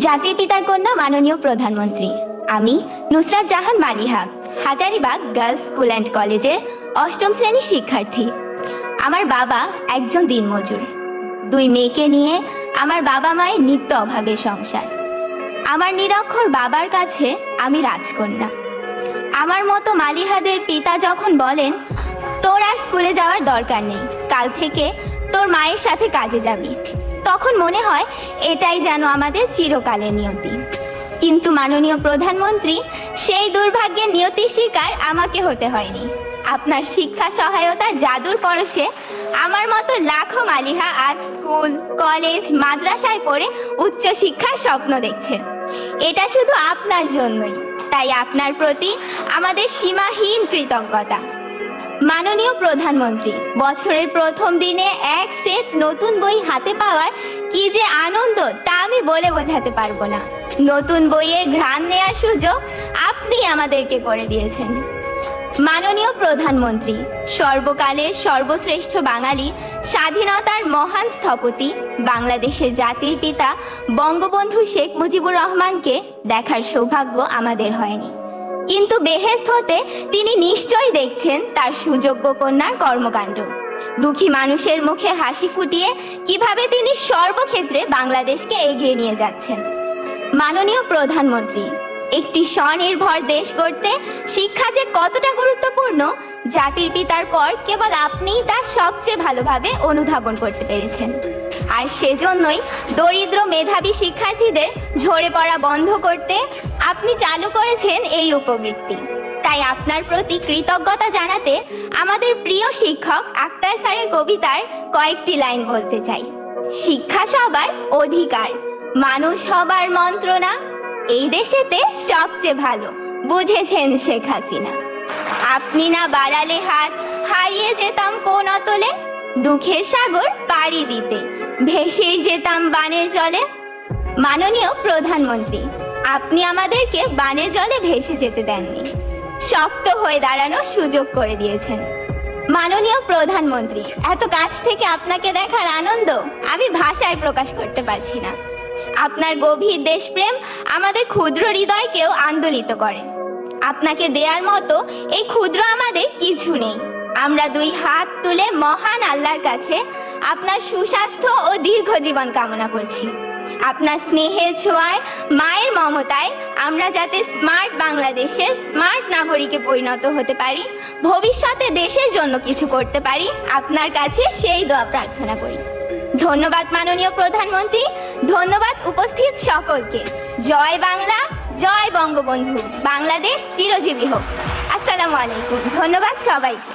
জাতির পিতার কন্যা মাননীয় প্রধানমন্ত্রী, আমি Nusrat Jahan Maliha, Hazaribagh girls school and কলেজের অষ্টম শ্রেণীর শিক্ষার্থী। আমার বাবা একজন দিনমজুর। 2 মেয়েকে নিয়ে আমার বাবা মায়ের নিত্য অভাবের সংসার। আমার নিরক্ষর বাবার কাছে আমি রাজকন্যা। আমার মতো মালিহাদের পিতা যখন বলেন, তোর আর স্কুলে যাওয়ার দরকার নেই, কাল থেকে তোর মায়ের সাথে কাজে যাবি, তখন মনে হয় এটাই যেন আমাদের চিরকালের নিয়তি। কিন্তু মাননীয় প্রধানমন্ত্রী, সেই দুর্ভাগ্যের নিয়তির শিকার আমাকে হতে হয়নি। আপনার শিক্ষা সহায়তার জাদুর পরশে আমার মতো লাখো মালিহা আজ স্কুল, কলেজ, মাদ্রাসায় পড়ে উচ্চ শিক্ষার স্বপ্ন দেখছে। এটা শুধু আপনার জন্যই, তাই আপনার প্রতি আমাদের সীমাহীন কৃতজ্ঞতা। মাননীয় প্রধানমন্ত্রী, বছরের প্রথম দিনে এক সেট নতুন বই হাতে পাওয়ার কি যে আনন্দ তা আমি বলে বোঝাতে পারবো না। নতুন বইয়ের ঘ্রাণ নেওয়ার সুযোগ আপনি আমাদেরকে করে দিয়েছেন। মাননীয় প্রধানমন্ত্রী, সর্বকালের সর্বশ্রেষ্ঠ বাঙালি, স্বাধীনতার মহান স্থপতি, বাংলাদেশের জাতির পিতা বঙ্গবন্ধু শেখ মুজিবুর রহমানকে দেখার সৌভাগ্য আমাদের হয়নি, কিন্তু বেহেশত হতে তিনি নিশ্চয়ই দেখছেন তার সুযোগ্য কন্যার কর্মকাণ্ড। দুঃখী মানুষের মুখে হাসি ফুটিয়ে কিভাবে তিনি সর্বক্ষেত্রে বাংলাদেশকে এগিয়ে নিয়ে যাচ্ছেন। মাননীয় প্রধানমন্ত্রী, একটি স্বনির্ভর দেশ গড়তে শিক্ষা যে কতটা গুরুত্বপূর্ণ, জাতির পিতার পর কেবল আপনিই তা সবচেয়ে ভালোভাবে অনুধাবন করতে পেরেছেন। আর সেজন্যই দরিদ্র মেধাবী শিক্ষার্থীদের ঝরে পড়া বন্ধ করতে আপনি চালু করেছেন এই উপবৃত্তি। তাই আপনার প্রতি কৃতজ্ঞতা জানাতে আমাদের প্রিয় শিক্ষক আক্তার স্যারের কবিতার কয়েকটি লাইন বলতে চাই। শিক্ষা সবার অধিকার, মানুষ হবার মন্ত্রণা, এই দেশেতে সবচেয়ে ভালো বুঝেছেন শেখ হাসিনা। আপনি না বাড়ালে হাত, হারিয়ে যেতাম কোন অতলে, দুঃখের সাগর পাড়ি দিতে ভেসেই যেতাম বানের জলে। মাননীয় প্রধানমন্ত্রী, আপনি আমাদেরকে বানের জলে ভেসে যেতে দেননি, শক্ত হয়ে দাঁড়ানোর সুযোগ করে দিয়েছেন। মাননীয় প্রধানমন্ত্রী, এত কাছ থেকে আপনাকে দেখার আনন্দ আমি ভাষায় প্রকাশ করতে পারছি না। আপনার গভীর দেশপ্রেম আমাদের ক্ষুদ্র হৃদয়কেও আন্দোলিত করে। আপনাকে দেওয়ার মতো এই ক্ষুদ্র আমাদের কিছু নেই। আমরা 2 হাত তুলে মহান আল্লাহর কাছে আপনার সুস্বাস্থ্য ও দীর্ঘ জীবন কামনা করছি। আপনার স্নেহের ছোঁয়ায়, মায়ের মমতায় আমরা যাতে স্মার্ট বাংলাদেশের স্মার্ট নাগরিকে পরিণত হতে পারি, ভবিষ্যতে দেশের জন্য কিছু করতে পারি, আপনার কাছে সেই দোয়া প্রার্থনা করি। ধন্যবাদ মাননীয় প্রধানমন্ত্রী, ধন্যবাদ উপস্থিত সকলকে। জয় বাংলা, জয় বঙ্গবন্ধু, বাংলাদেশ চিরজীবী হোক। আসসালামু আলাইকুম। ধন্যবাদ সবাইকে।